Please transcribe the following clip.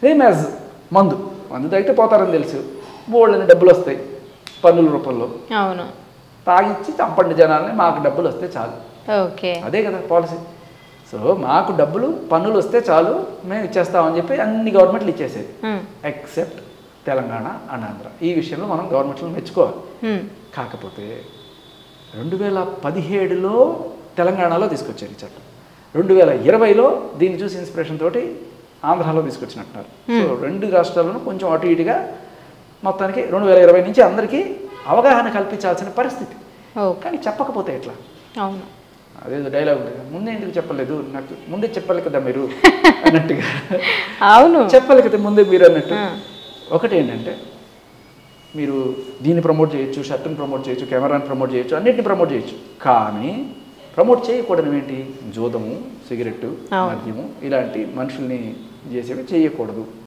Same as మందు తాగితే పోతారని తెలుసు, బోల్డని డబ్బులు వస్తాయి పన్నుల రూపంలో. అవును, తాగిచ్చి చంపండి జనాలని, మాకు డబ్బులు వస్తే చాలు. ఓకే, అదే కదా పాలసీ. సో మాకు డబ్బులు పన్నులు వస్తే చాలు, మేము ఇచ్చేస్తామని చెప్పి అన్ని గవర్నమెంట్లు ఇచ్చేసేది, ఎక్సెప్ట్ తెలంగాణ అండ్ ఆంధ్ర. ఈ విషయంలో మనం గవర్నమెంట్లు మెచ్చుకోవాలి. కాకపోతే 2017లో తెలంగాణలో తీసుకొచ్చారు ఈ చట్టం, 2020లో దీన్ని చూసి ఇన్స్పిరేషన్ తోటి ఆంధ్రాలో తీసుకొచ్చినట్టున్నారు. సో 2 రాష్ట్రాలను కొంచెం అటు ఇటుగా మొత్తానికి 2020 నుంచి అందరికీ అవగాహన కల్పించాల్సిన పరిస్థితి. కానీ చెప్పకపోతే ఎట్లా? అవును, అదేదో డైలాగ్ ఉంటుంది, ముందే ఎందుకు చెప్పలేదు, నాకు ముందే చెప్పాలి కదా మీరు అన్నట్టుగా. అవును, చెప్పాలి కదా ముందే మీరు అన్నట్టు. ఒకటి ఏంటంటే మీరు దీన్ని ప్రమోట్ చేయొచ్చు, షర్ట్ని ప్రమోట్ చేయొచ్చు, కెమెరాని ప్రమోట్ చేయొచ్చు, అన్నిటిని ప్రమోట్ చేయొచ్చు. కానీ ప్రమోట్ చేయకూడదు ఏంటి? జూదము, సిగరెట్టు, మద్యము ఇలాంటి మనుషుల్ని చేసేవి చేయకూడదు.